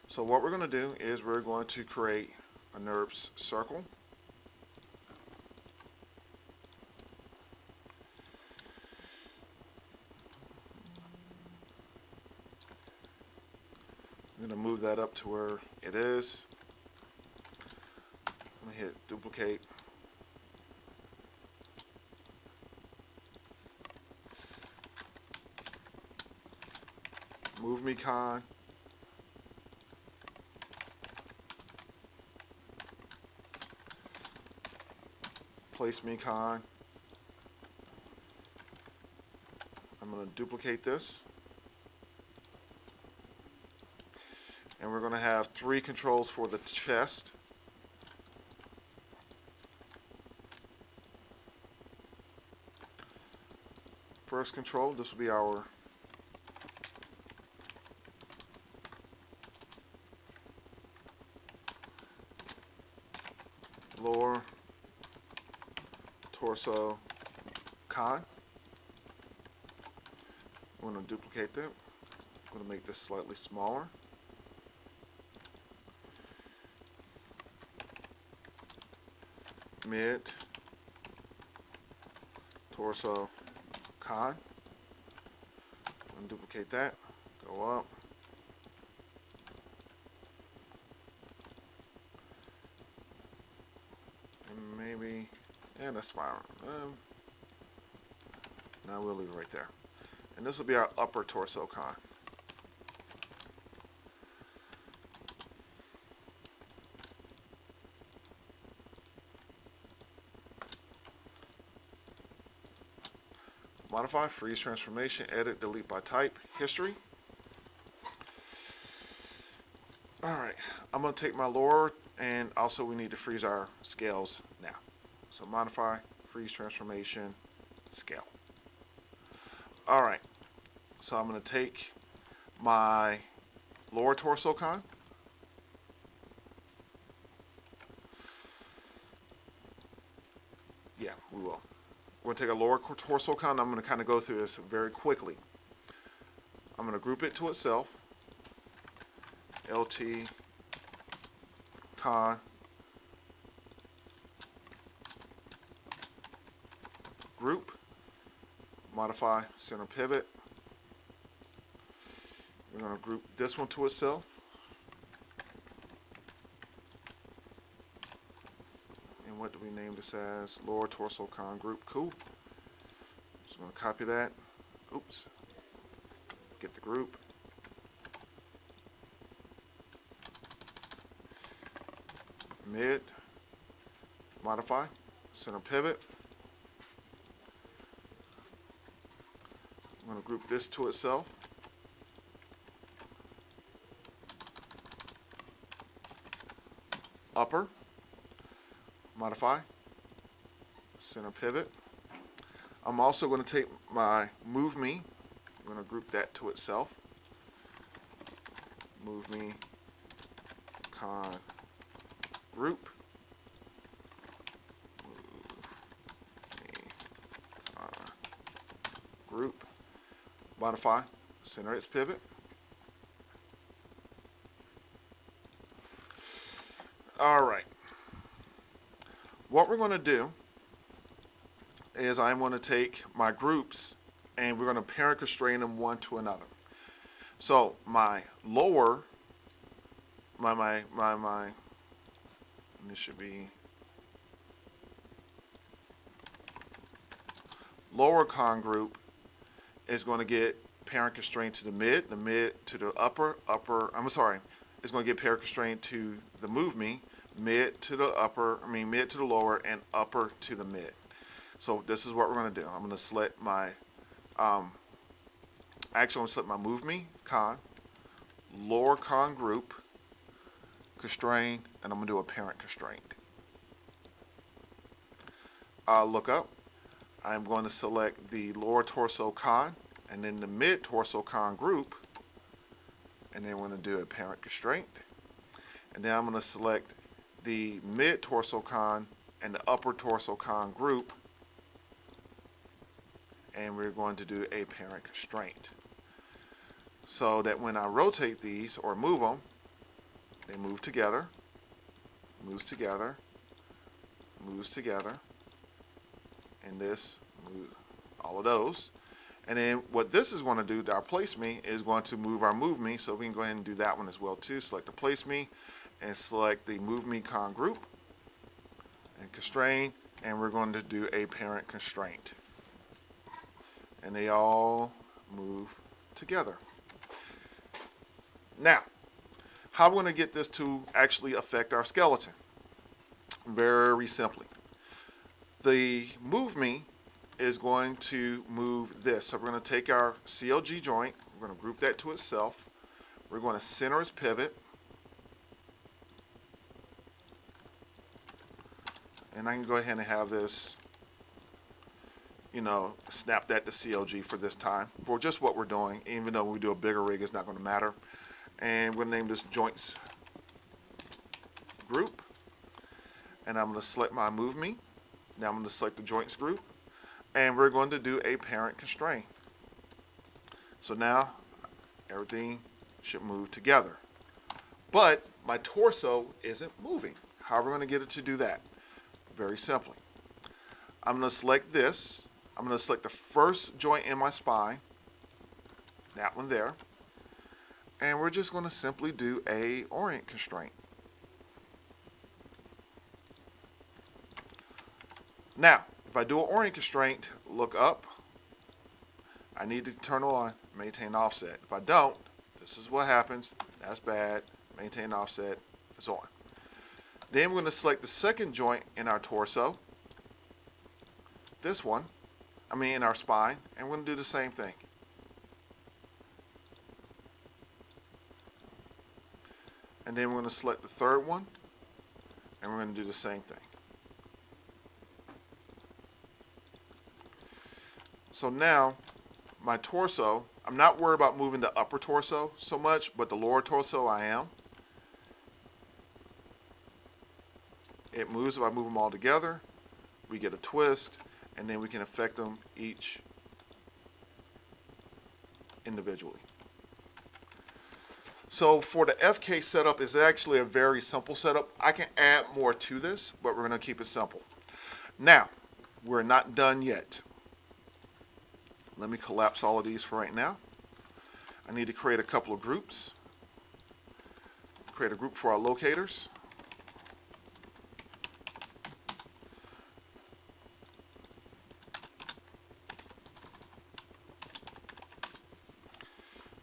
So what we're going to do is we're going to create a NURBS circle. I'm going to move that up to where it is. I'm going to hit duplicate. Move me con. Place me con. I'm going to duplicate this. And we're going to have 3 controls for the chest. First control, this will be our lower torso con. I'm going to duplicate that. I'm going to make this slightly smaller. Mid torso con. I'm going to duplicate that. Go up. And maybe, yeah, that's fine. Now we'll leave it right there. And this will be our upper torso con. Modify, freeze transformation, edit, delete by type, history. Alright, I'm going to take my lower, and also we need to freeze our scales now. So modify, freeze transformation, scale. Alright, so I'm going to take my lower torso con. Yeah, we will. We're going to take a lower torso con. I'm going to kind of go through this very quickly. I'm going to group it to itself. LT con group. Modify center pivot. We're going to group this one to itself. And what do we name this as? Lower torso con group. Cool. So I'm going to copy that. Oops. Get the group. Mid. Modify. Center pivot. I'm going to group this to itself. Upper. Modify. Center pivot. I'm also going to take my move me. I'm going to group that to itself. Move me con group. Move me con group. Modify. Center its pivot. Alright. What we're going to do is I'm going to take my groups and we're going to parent constrain them one to another. So my lower, this should be lower con group is going to get parent constrained to the mid to the upper, it's going to get parent constrained to the move me, mid to the upper, mid to the lower, and upper to the mid. So this is what we're going to do. I'm going to select my, actually I'm going to select my move me, con, lower con group, constrain, and I'm going to do a parent constraint. Look up. I'm going to select the lower torso con, and then the mid torso con group, and then we're going to do a parent constraint. And then I'm going to select the mid torso con and the upper torso con group, and we're going to do a parent constraint. So that when I rotate these or move them, They move together, moves together, moves together, and this moves, all of those. And then what this is going to do, our place me, is going to move our move me. So we can go ahead and do that one as well too. Select the place me and select the move me con group and constrain, and we're going to do a parent constraint. And they all move together. Now, how are we going to get this to actually affect our skeleton? Very simply. The move me is going to move this. So we're going to take our CLG joint, we're going to group that to itself. We're going to center its pivot. And I can go ahead and have this, snap that to CLG for this time, for just what we're doing. Even though we do a bigger rig, it's not going to matter. And we're going to name this joints group. And I'm going to select my move me. Now I'm going to select the joints group. And we're going to do a parent constraint. So now everything should move together. But my torso isn't moving. How are we going to get it to do that? Very simply. I'm going to select this. I'm going to select the first joint in my spine. That one there. And we're just going to simply do a orient constraint. Now, if I do an orient constraint, look up. I need to turn on maintain offset. If I don't, this is what happens. That's bad. Maintain offset. It's on. Then we're going to select the second joint in our torso. This one. In our spine. And we're going to do the same thing. And then we're going to select the third one. And we're going to do the same thing. So now, my torso, I'm not worried about moving the upper torso so much, but the lower torso I am. It moves if I move them all together. We get a twist, and then we can affect them each individually. So for the FK setup, is actually a very simple setup. I can add more to this, but we're going to keep it simple. Now, we're not done yet. Let me collapse all of these for right now. I need to create a couple of groups. Create a group for our locators.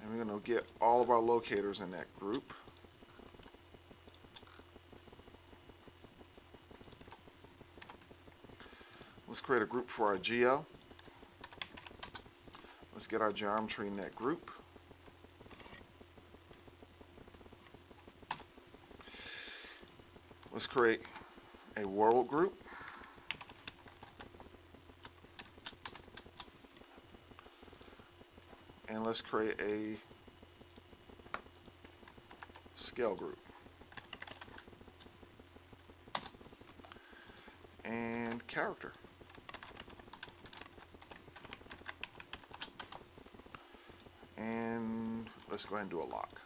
And we're going to get all of our locators in that group. Let's create a group for our geo. Let's get our geometry in that group. Let's create a world group. And let's create a scale group. And character. And let's go ahead and do a lock.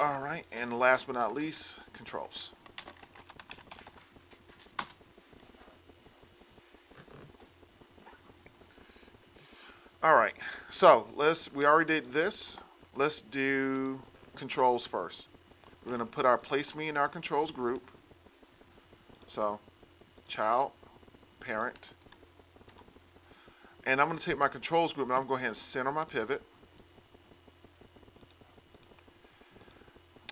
All right, and last but not least, controls. All right, so we already did this. Let's do controls first. We're going to put our place me in our controls group. So, child, parent. And I'm going to take my controls group and I'm going to go ahead and center my pivot.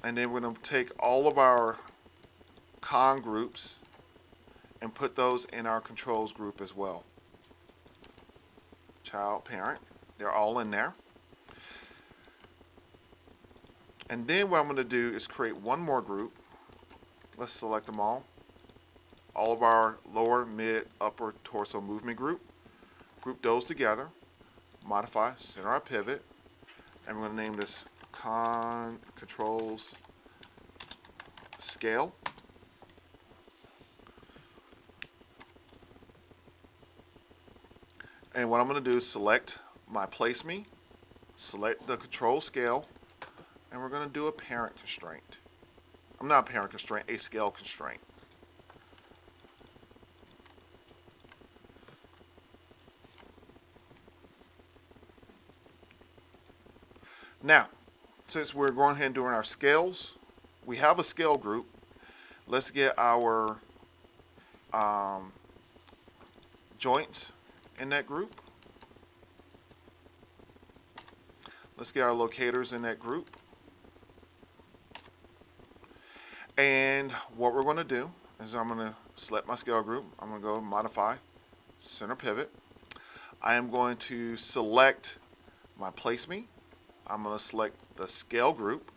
And then we're going to take all of our con groups and put those in our controls group as well. Child, parent, they're all in there. And then what I'm going to do is create one more group. Let's select them all. All of our lower, mid, upper torso movement group. Group those together. Modify, center our pivot. And we're going to name this controls scale. And what I'm going to do is select my place me. select the control scale, and we're going to do a parent constraint. I'm not a parent constraint, a scale constraint. Now, since we're going ahead and doing our scales, we have a scale group. Let's get our joints in that group. Let's get our locators in that group. And what we're going to do is I'm going to select my scale group. I'm going to go modify, center pivot. I am going to select my place me. I'm going to select the scale group.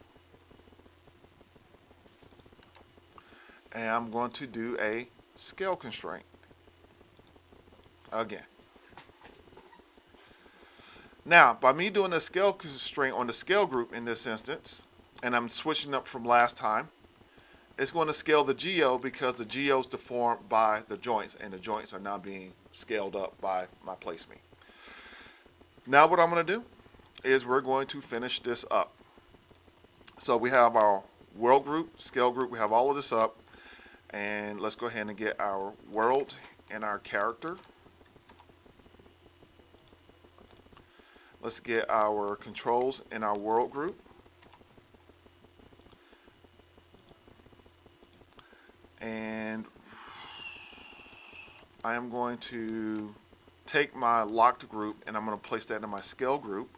And I'm going to do a scale constraint again. Now, by me doing a scale constraint on the scale group in this instance, and I'm switching up from last time, it's going to scale the geo because the geo is deformed by the joints, and the joints are now being scaled up by my place me. Now what I'm going to do is we're going to finish this up. So we have our world group, scale group, we have all of this up, and let's go ahead and get our world and our character. Let's get our controls in our world group. And I am going to take my locked group and I'm going to place that in my scale group.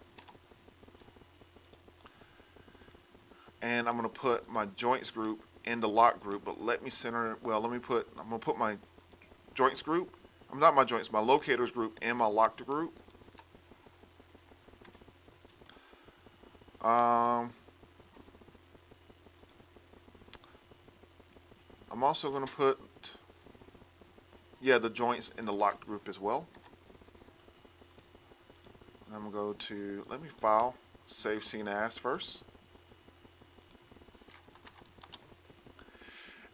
And I'm going to put my joints group in the lock group, but let me center it. Well, I'm going to put my joints group, not my joints, my locators group in my locked group. I'm also going to put, the joints in the locked group as well. And I'm going to go to, let me file, save scene as first.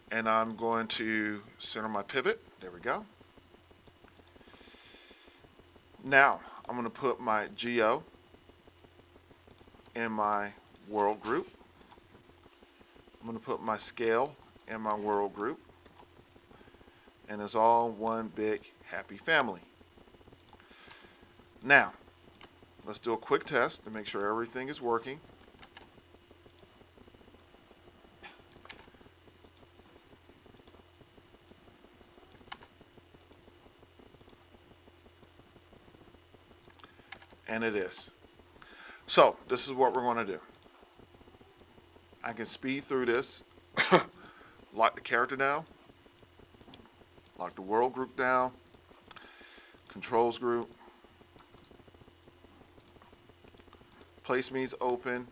And I'm going to center my pivot. There we go. Now, I'm going to put my geo in my world group. I'm going to put my scale in my world group. And it's all one big happy family. Now, let's do a quick test to make sure everything is working. And it is. So, this is what we're going to do. I can speed through this, lock the character down, lock the world group down, controls group, place me is open,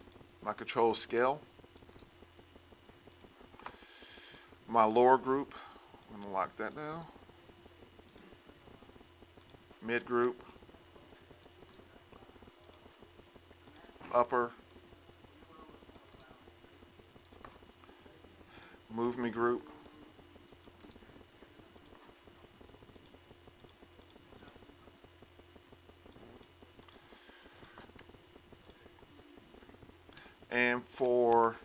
my control scale, my lower group, I'm going to lock that down, mid group, upper, move me group, and for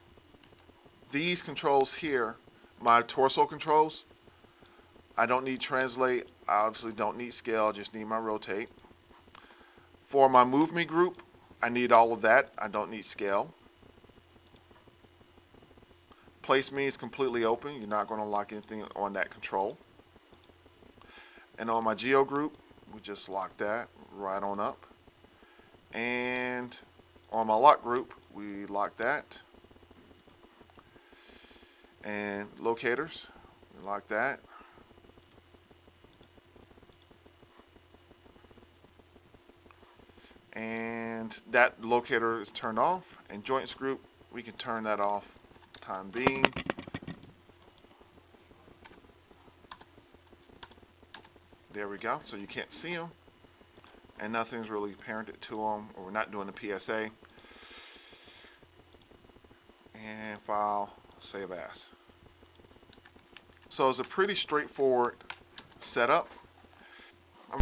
these controls here, my torso controls, I don't need translate, I obviously don't need scale, I just need my rotate. For my move me group, I need all of that, I don't need scale. Place me is completely open, you're not going to lock anything on that control. And on my geo group, we just lock that right on up. And on my lock group, we lock that. And locators, we lock that. And that locator is turned off. And joints group, we can turn that off time being. There we go. So you can't see them, and nothing's really parented to them, or we're not doing the PSA. And file, save as. So it's a pretty straightforward setup.